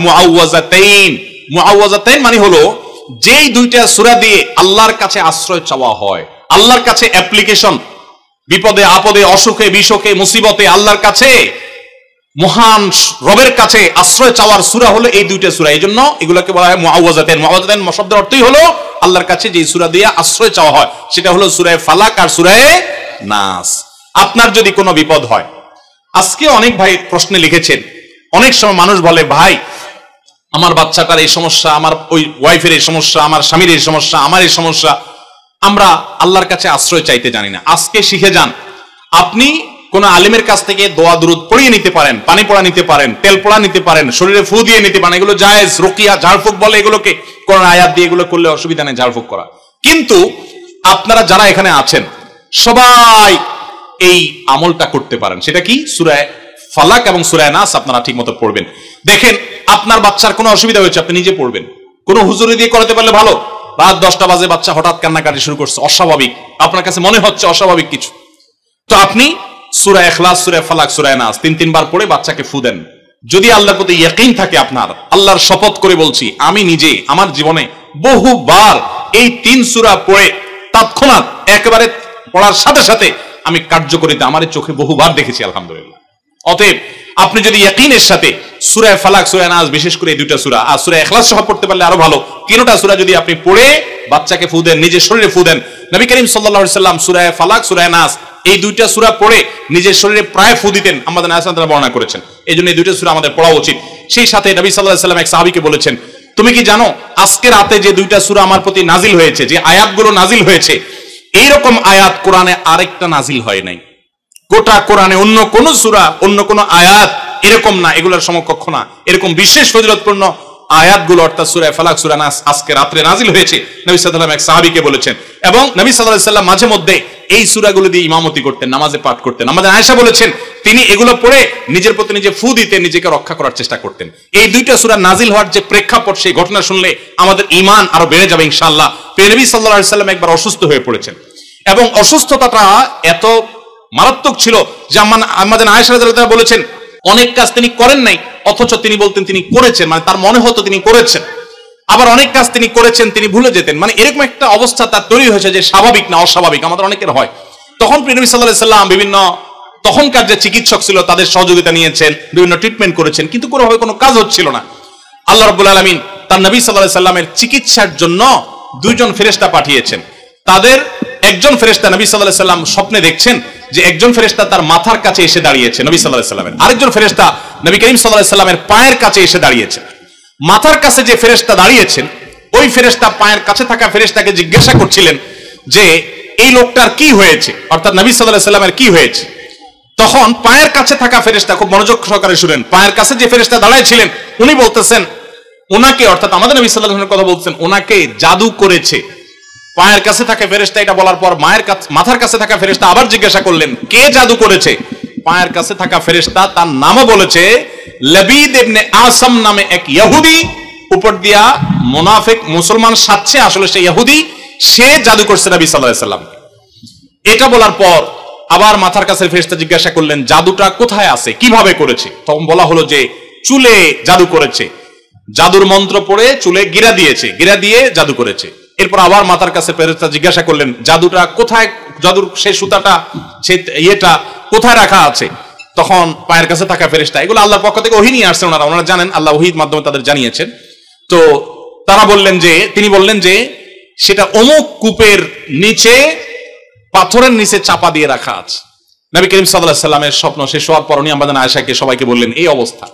মুআওয়াযাতাইন। মুআওয়াযাতাইন মানে হলো যেই দুইটা সূরা দিয়ে আল্লাহর কাছে আশ্রয় চাওয়া হয়, আল্লাহর কাছে অ্যাপ্লিকেশন, বিপদে আপদে অসুখে বিসুখে মুসিবতে আল্লাহর কাছে মহান রবের কাছে আশ্রয় চাওয়ার সূরা হলো এই দুইটা সূরা। এইজন্য এগুলোকে বলা হয় মুআওয়াযাতাইন। মুআওয়াযাতাইন শব্দের অর্থই হলো আল্লাহর কাছে যে সূরা দিয়ে আশ্রয় চাওয়া হয়, সেটা হলো সূরা ফালাক আর সূরা নাস। আপনার যদি কোনো বিপদ হয়, আজকে অনেক ভাই প্রশ্নে লিখেছেন, অনেক সময় মানুষ বলে ভাই আমার বাচ্চাটার এই সমস্যা, আমার ওই ওয়াইফের এই সমস্যা, আমার স্বামীর এই সমস্যা, আমার এই সমস্যা, আমরা আল্লাহর কাছে আশ্রয় চাইতে জানি না। আজকে শিখে যান, আপনি কোন আলিমের কাছ থেকে দোয়া দুরুদ পড়িয়ে নিতে পারেন, পানি পড়া নিতে পারেন, তেল পড়া নিতে পারেন, শরীরে ফু দিয়ে নিতে পারেন, এগুলো জায়েজ। রুকিয়া ঝাড়ফুঁক বলে এগুলোকে, কোরআন আয়াত দিয়ে এগুলো করলে অসুবিধা নেই ঝাড়ফুঁক করা। কিন্তু আপনারা যারা এখানে আছেন সবাই এই আমলটা করতে পারেন। সেটা কি? সূরা ফালাক এবং সূরা নাস আপনারা ঠিকমতো পড়বেন। দেখেন আপনার বাচ্চার কোনো অসুবিধা হয়েছে, আপনি নিজে পড়বেন। কোনো হুজুরি দিয়ে করাতে পারলে ভালো। রাত 10টা বাজে বাচ্চা হঠাৎ কান্নাকাটি শুরু করছে, অস্বাভাবিক, আপনার কাছে মনে হচ্ছে অস্বাভাবিক কিছু, তো আপনি সূরা ইখলাস, সূরা ফালাক, সূরা নাস 3 বার পড়ে বাচ্চাকে ফু দেন। যদি আল্লাহর প্রতি ইয়াকিন থাকে আপনার, আল্লাহর শপথ করে বলছি, আমি নিজে আমার জীবনে বহুবার এই 3 সূরা পড়ে তৎক্ষণাৎ একেবারে পড়ার সাথে সাথে আমি কার্যকরিতা আমার চোখে বহুবার দেখেছি, আলহামদুলিল্লাহ। অতএব আপনি যদি ইয়াকিনের সাথে সূরা ফালাক, সূরা নাস, বিশেষ করে এই দুইটা সূরা আর সূরা ইখলাস সহ পড়তে পারলে আরো ভালো, তিনটা সূরা যদি আপনি পড়ে বাচ্চাকে ফু দেন, নিজের শরীরে ফু দেন। নবী করিম সাল্লাল্লাহু আলাইহি সাল্লাম সূরা ফালাক, সূরা নাস এই দুইটা সূরা পড়ে নিজের শরীরে প্রায় ফু দিতেন, আমাদের আয়েশা রাদিয়াল্লাহু আনহা বর্ণনা করেছেন। এইজন্য এই দুইটা সূরা আমাদের পড়া উচিত। সেই সাথে নবী সাল্লাল্লাহু আলাইহি সাল্লাম এক সাহাবীকে বলেছেন, তুমি কি জানো আজকে রাতে যে দুইটা সূরা আমার প্রতি নাজিল হয়েছে, যে আয়াতগুলো নাজিল হয়েছে, এইরকম আয়াত কোরআনে আরেকটা নাজিল হয় নাই। গোটা কোরআনে অন্য কোন সূরা, অন্য কোন আয়াত এরকম না, এগুলোর সমকক্ষ না। এরকম বিশেষ ফজিলতপূর্ণ আয়াতগুলো অর্থাৎ সূরা ফালাক, সূরা নাস আজকে রাতে নাজিল হয়েছে, নবী সাল্লাল্লাহু আলাইহি ওয়াসাল্লাম এক সাহাবীকে বলেছেন। এবং নবী সাল্লাল্লাহু আলাইহি ওয়াসাল্লাম মাঝে মধ্যে এই সূরাগুলো দিয়ে ইমামতি করতেন, নামাজে পাঠ করতেন। আমাদের আয়েশা বলেছেন তিনি এগুলো পড়ে নিজের প্রতি নিজে ফু দিতেন, নিজেকে রক্ষা করার চেষ্টা করতেন। এই দুইটা সূরা নাজিল হওয়ার যে প্রেক্ষাপট, সেই ঘটনা শুনলে আমাদের ঈমান আরো বেড়ে যাবে ইনশাআল্লাহ। নবী সাল্লাল্লাহু আলাইহি ওয়াসাল্লাম একবার অসুস্থ হয়ে পড়েছেন এবং অসুস্থতাটা এত মারাত্মক ছিল যে আমাদের আয়েশা রাদিয়াল্লাহু আনহা বলেছেন অনেক কাজ তিনি করেন নাই, অথচ তিনি বলতেন তিনি করেছেন, মানে তার মনে হতো তিনি করেছেন। আবার অনেক কাজ তিনি করেছেন তিনি ভুলে যেতেন, মানে এরকম একটা অবস্থা তার তৈরি হয়েছে যে স্বাভাবিক না অস্বাভাবিক, আমাদের অনেকের হয়। তখন নবী সাল্লাল্লাহু আলাইহি ওয়াসাল্লাম বিভিন্ন তখনকার যে চিকিৎসক ছিল তাদের সহযোগিতা নিয়েছেন, বিভিন্ন ট্রিটমেন্ট করেছেন, কিন্তু কোনোভাবে কোনো কাজ হচ্ছিল না। আল্লাহ রাব্বুল আলামিন তার নবী সাল্লাল্লাহু আলাইহি ওয়াসাল্লামের চিকিৎসার জন্য 2 জন ফেরেশতা পাঠিয়েছেন। তাদের একজন ফেরেশতা নবী সাল্লাল্লাহু আলাইহি ওয়াসাল্লাম স্বপ্নে দেখছেন যে একজন ফেরেশতা তার মাথার কাছে এসে দাঁড়িয়েছে নবী সাল্লাল্লাহু আলাইহি ওয়াসাল্লামের, আরেকজন ফেরেশতা নবী করিম সাল্লাল্লাহু আলাইহি ওয়াসাল্লামের পায়ের কাছে এসে দাঁড়িয়েছে। মাথার কাছে যে ফেরেশতা দাঁড়িয়েছেন ওই ফেরেশতা পায়ের কাছে থাকা ফেরেশতাকে জিজ্ঞাসা করছিলেন যে এই লোকটার কি হয়েছে, অর্থাৎ নবী সাল্লাল্লাহু আলাইহি ওয়াসাল্লামের কি হয়েছে। তখন পায়ের কাছে থাকা ফেরেশতা, খুব মনোযোগ সহকারে শুনেন, পায়ের কাছে যে ফেরেশতা দাঁড়াইছিলেন উনি বলতেছেন ওনাকে, অর্থাৎ আমাদের নবী সাল্লাল্লাহু আলাইহি ওয়াসাল্লামের কথা বলছেন, ওনাকে জাদু করেছে। পায়ের কাছে থাকা ফেরেশতা এটা বলার পর মাথার কাছে থাকা ফেরেশতা আবার জিজ্ঞাসা করলেন কে জাদু করেছে। পায়ের কাছে থাকা ফেরেশতা তার নামও বলেছে, লাবিদ ইবনে আসম নামে এক ইহুদি, উপর দিয়া মুনাফিক মুসলমান সাজছে, আসলে সে ইহুদি, সে জাদু করছে নবী সাল্লাল্লাহু আলাইহি ওয়াসাল্লাম। এটা বলার পর আবার মাথার কাছে ফেরেশতা জিজ্ঞাসা করলেন জাদুটা কোথায় আছে, কিভাবে করেছে। তখন বলা হলো যে চুলে জাদু করেছে, জাদুর মন্ত্র পড়ে চুলে গিরা দিয়েছে, গিরা দিয়ে জাদু করেছে। এরপর আবার মাথার কাছে ফেরেশতা জিজ্ঞাসা করলেন জাদুটা কোথায়, জাদুর সেই সুতাটা, সেই ইয়েটা কোথায় রাখা আছে। তখন পায়ের কাছে থাকা ফেরেশতা, এগুলো আল্লাহর পক্ষ থেকে ওহী নিয়ে আসছেন, ওনারা জানেন, আল্লাহ ওহীর মাধ্যমে তাদের জানিয়েছেন। তো তারা বললেন যে, তিনি বললেন যে সেটা অমুক কূপের নিচে, পাথরের নিচে চাপা দিয়ে রাখা আছে। নবী করিম সাল্লাল্লাহু আলাইহি ওয়াসাল্লামের স্বপ্ন শেষ হওয়ার পর উনি আমাদের আয়েশাকে সবাইকে বললেন এই অবস্থা।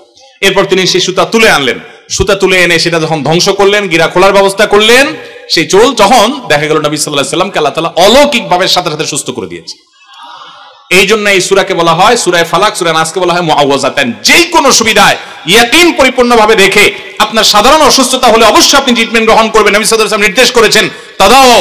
এরপর তিনি সেই সুতা তুলে আনলেন, সুতা তুলে এনে সেটা যখন ধ্বংস করলেন, গিরা খোলার ব্যবস্থা করলেন, সেই চুল তখন দেখা গেল নবী সাল্লাল্লাহু আলাইহি ওয়াসাল্লামকে আল্লাহ তাআলা অলৌকিক ভাবে সাথে সাথে সুস্থ করে দিয়েছে। এই জন্য এই সূরাকে বলা হয় সূরা ফালাক, সূরা নাসকে বলা হয় মুআওয়াযাতান। যেই কোনো সুবিধায় ইয়াকিন পরিপূর্ণভাবে রেখে, আপনার সাধারণ অসুস্থতা হলে অবশ্যই আপনি ট্রিটমেন্ট গ্রহণ করবেন, নবী সাল্লাল্লাহু আলাইহি ওয়াসাল্লাম নির্দেশ করেছেন তাদাও,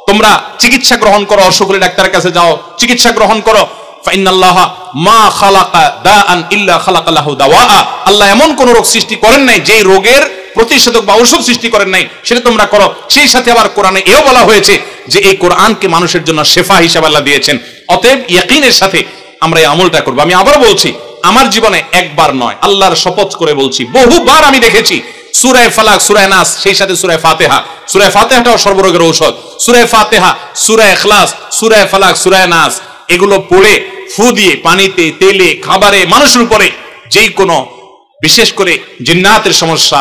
তোমরা চিকিৎসা গ্রহণ করো, অসুখ হলে ডাক্তারের কাছে যাও, চিকিৎসা গ্রহণ করো। ফাইনাল্লাহা মা খালাকা দাআন ইল্লা খালাকা লাহু দাওয়া, আল্লাহ এমন কোন রোগ সৃষ্টি করেন নাই যেই রোগের প্রতিষেধক বা ঔষধ সৃষ্টি করেন নাই, সেটা তোমরা করো। সেই সাথে আবার কোরআনে এও বলা হয়েছে যে এই কোরআনকে মানুষের জন্য শেফা হিসেবে আল্লাহ দিয়েছেন। অতএব ইয়াকিনের সাথে আমরা এই আমলটা করব। আমি আবার বলছি, আমার জীবনে একবার নয়, আল্লাহর শপথ করে বলছি, বহুবার আমি দেখেছি সূরা ফালাক, সূরা নাস, সেই সাথে সূরা ফাতিহা। সূরা ফাতিহাটাও সর্বরোগের ঔষধ। সূরা ফাতিহা, সূরা ইখলাস, সূরা ফালাক, সূরা নাস, এগুলো পড়ে ফু দিয়ে পানিতে, তেলে, খাবারে, মানুষের উপরে যেই কোনো বিশেষ করে জিন্নাতের সমস্যা,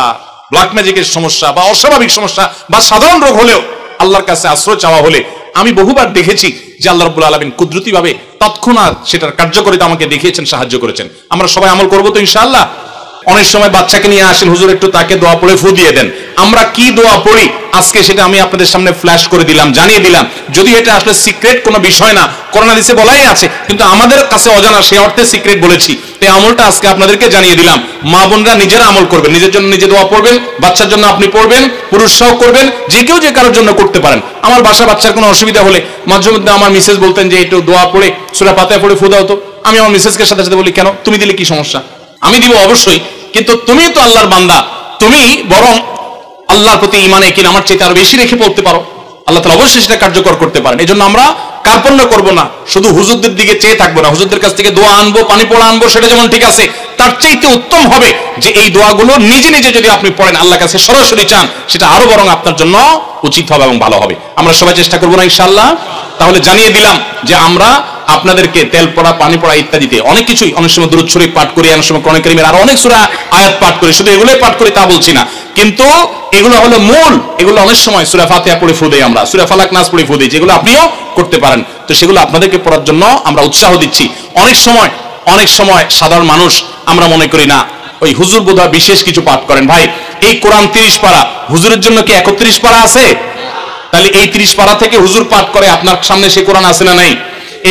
ব্ল্যাক ম্যাজিকের সমস্যা বা অস্বাভাবিক সমস্যা বা সাধারণ রোগ হলেও আল্লাহর কাছে আশ্রয় চাওয়া হলে আমি বহুবার দেখেছি যে আল্লাহ রাব্বুল আলামিন কুদরতি ভাবে তৎক্ষণাৎ সেটার কার্যকারিতা আমাকে দেখিয়েছেন, সাহায্য করেছেন। আমরা সবাই আমল করবো তো ইনশাআল্লাহ। অনেক সময় বাচ্চাকে নিয়ে আসেন, হুজুর একটু তাকে দোয়া পড়ে ফু দিয়ে দেন। আমরা কি দোয়া পড়ি আজকে সেটা আমি আপনাদের সামনে ফ্ল্যাশ করে দিলাম, জানিয়ে দিলাম। যদি এটা আসলে সিক্রেট কোনো বিষয় না, কোরআন হাদিসে বলাই আছে, কিন্তু আমাদের কাছে অজানা, সেই অর্থে সিক্রেট বলেছি। এই আমলটা আজকে আপনাদেরকে জানিয়ে দিলাম। মা বোনরা নিজেরা আমল করবেন, নিজের জন্য নিজে দোয়া পড়বেন, বাচ্চার জন্য আপনি পড়বেন, পুরুষ সহ করবেন, যে কেউ যে কারোর জন্য করতে পারেন। আমার বাচ্চার কোনো অসুবিধা হলে মাঝে মধ্যে আমার মিসেস বলতেন যে একটু দোয়া পড়ে সূরা ফাতিহা পড়ে ফু দাও তো। আমি আমার মিসেসকে সাথে সাথে বলি, কেন, তুমি দিলে কি সমস্যা? আমি দিব অবশ্যই, কিন্তু তুমি তো আল্লাহর বান্দা, তুমি বরং আল্লাহর প্রতি ঈমানে কিনা আমার চাইতে আরো বেশি রেখে পড়তে পারো। আল্লাহ তাআলা অবশ্যই সেটা কার্যকর করতে পারেন। এই জন্য আমরা কার্পণ্য করবো না, শুধু হুজুরদের দিকে চেয়ে থাকবো না। হুজুরদের কাছ থেকে দোয়া আনবো, পানি পড়া আনবো, সেটা যেমন ঠিক আছে, তার চাইতে উত্তম হবে যে এই দোয়াগুলো নিজে নিজে যদি আপনি পড়েন, আল্লাহর কাছে সরাসরি চান, সেটা আরো বরং আপনার জন্য উচিত হবে এবং ভালো হবে। আমরা সবাই চেষ্টা করবো না ইনশাআল্লাহ? তাহলে জানিয়ে দিলাম যে আমরা আপনাদেরকে তেল পড়া, পানি পড়া ইত্যাদিতে অনেক কিছুই, অনেক সময় দুরূদ শরীফ পাঠ করি, অনেক সময় কোরআন কারীমের আরো অনেক সূরা আয়াত পাঠ করি, শুধু এগুলোই পাঠ করি তা বলছি না, কিন্তু এগুলো হলো মূল। এগুলো অনেক সময় সূরা ফাতিহা পড়ে ফু দেই আমরা, সূরা ফালাক, নাস পড়ে ফু দেই, যেগুলো আপনিও করতে পারেন। তো সেগুলো আপনাদেরকে পড়ার জন্য আমরা উৎসাহ দিচ্ছি। অনেক সময় সাধারণ মানুষ আমরা মনে করি না, ওই হুজুর বোধহয় বিশেষ কিছু পাঠ করেন। ভাই, এই কোরআন 30 পারা, হুজুরের জন্য কি 31 পারা আছে? তাহলে এই 30 পারা থেকে হুজুর পাঠ করে, আপনার সামনে সেই কোরআন আছে না নাই?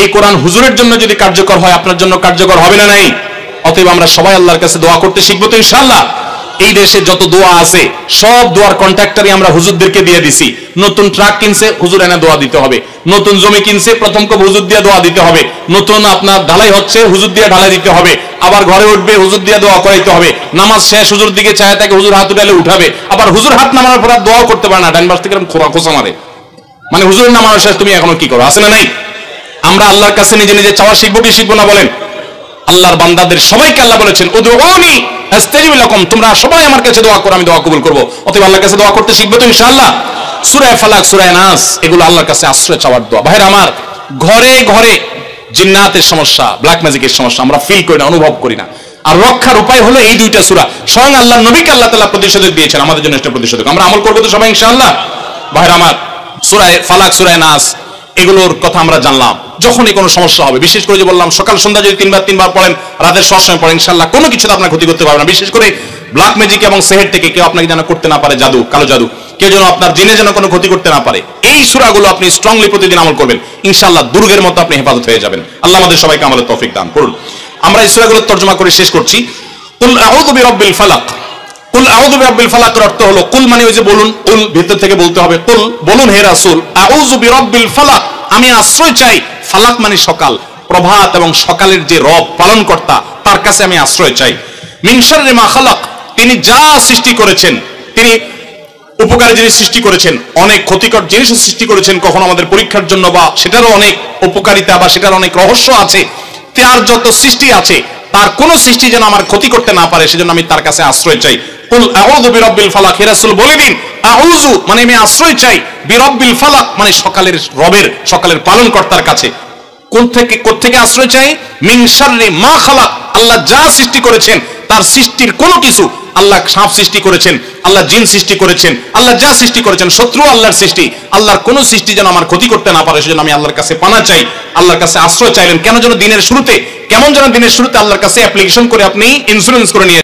এই কোরআন হুজুরের জন্য যদি কার্যকর হয়, আপনার জন্য কার্যকর হবে না নাই? অতএব আমরা সবাই আল্লাহর কাছে দোয়া করতে শিখবো তো ইনশাআল্লাহ। এই দেশে যত দোয়া আছে সব দোয়ার কন্ট্রাক্টরই আমরা হুজুরদেরকে দিয়ে দিছি। নতুন ট্রাক কিনছে, হুজুর এনে দোয়া দিতে হবে। নতুন জমি কিনছে, প্রথম কব হুজুর দিয়ে দোয়া দিতে হবে। নতুন আপনার ঢালাই হচ্ছে, হুজুর দিয়ে ঢালাই দিতে হবে। আবার ঘরে উঠবে, হুজুর দিয়ে দোয়া করাইতে হবে। নামাজ শেষ, হুজুর দিকে চায় থাকে, হুজুর হাত উঠালে উঠাবে। আবার হুজুর হাত নামানোর পর দোয়া করতে পারে না, ডান পাশ থেকে খোঁচা মারে, মানে হুজুরের নামানো শেষ, তুমি এখনো কি করো, আছে না নাই? আমরা আল্লাহর কাছে নিজে নিজে চাওয়া শিখবো কি শিখবো না বলেন? আল্লাহর বান্দাদের সবাইকে আল্লাহ বলেছেন, উদউনি আস্তাজিব লাকুম, তোমরা সবাই আমার কাছে দোয়া করো, আমি দোয়া কবুল করব। অতএব আল্লাহর কাছে দোয়া করতে শিখবে তো ইনশাআল্লাহ। সূরা ফালাক, সূরা নাস, এগুলো আল্লাহর কাছে আশ্রয় চাওয়ার দোয়া। ভাইরা আমার, ঘরে ঘরে জিন্নাতের সমস্যা, ব্ল্যাক ম্যাজিকের সমস্যা আমরা ফিল করি না, অনুভব করি না। আর রক্ষার উপায় হলো এই দুইটা সূরা। স্বয়ং আল্লাহর নবীকে আল্লাহ তাআলা প্রতিষেধক দিয়েছেন, আমাদের জন্য একটা প্রতিষেধক। আমরা আমল করব তো সবাই ইনশাআল্লাহ? ভাইরা আমার, সূরা ফালাক, সূরা নাস, এগুলোর কথা আমরা জানলাম। যখনই কোনো সমস্যা হবে, বিশেষ করে যে বললাম সকাল সন্ধ্যা যদি তিনবার পড়েন, রাতের সবসময় পড়েন, ইনশাআল্লাহ কোনো কিছুতে আপনার ক্ষতি করতে পারবে না। বিশেষ করে ব্ল্যাক ম্যাজিক এবং সেহের থেকে কেউ আপনাকে যেন করতে না পারে, জাদু, কালো জাদু, কেউ যেন আপনার জিনে যেন কোনো ক্ষতি করতে না পারে। এই সূরাগুলো আপনি স্ট্রংলি প্রতিদিন আমল করবেন, ইনশাআল্লাহ দুর্গের মতো আপনি হেফাজত হয়ে যাবেন। আল্লাহ আমাদের সবাইকে আমলের তৌফিক দান করুন। আমরা এই সূরাগুলোর তরজমা করে শেষ করছি। কুল আউযু বিরাব্বিল ফালাক। কুল আউযু বিরাব্বিল ফালাকের অর্থ হলো, কুল মানে ওই যে বলুন, কুল ভিতর থেকে বলতে হবে, কুল বলুন হে রাসূল, আউযু বিরাব্বিল ফালাক, আমি আশ্রয় চাই। ফালাক মানে সকাল, প্রভাত এবং সকালের যে রব, পালনকর্তা, তার কাছে আমি আশ্রয় চাই। মিন শাররি মা খালাক, তিনি যা সৃষ্টি করেছেন, তিনি উপকারী জিনিস সৃষ্টি করেছেন, অনেক ক্ষতিকর জিনিস সৃষ্টি করেছেন, কখনো আমাদের পরীক্ষার জন্য, বা সেটারও অনেক উপকারিতা বা সেটার অনেক রহস্য আছে। তার যত সৃষ্টি আছে, তার কোন সৃষ্টি যেন আমার ক্ষতি করতে না পারে, সেজন্য আমি তার কাছে আশ্রয় চাই। কুল আউযু বিরাব্বিল ফালাক, হে রাসূল বলে দিন, আউযু মানে আমি আশ্রয় চাই, বিরাব্বিল ফালাক মানে সকালের রবের, সকালের পালনকর্তার কাছে। কোত্থেকে আশ্রয় চাই? মিন শাররি মা খালাক, আল্লাহ যা সৃষ্টি করেছেন, তার সৃষ্টির কোনো কিছু, আল্লাহ সাপ সৃষ্টি করেছেন, আল্লাহ জিন সৃষ্টি করেছেন, আল্লাহ যা সৃষ্টি করেছেন, শত্রু আল্লাহর সৃষ্টি, আল্লাহর কোনো সৃষ্টি যেন আমার ক্ষতি করতে না পারে, সেজন্য আমি আল্লাহর কাছে পানা চাই, আল্লাহর কাছে আশ্রয় চাইলেন। কেন যেন দিনের শুরুতে, কেমন যেন দিনের শুরুতে আল্লাহর কাছে অ্যাপ্লিকেশন করে আপনি ইন্স্যুরেন্স করে নিয়ে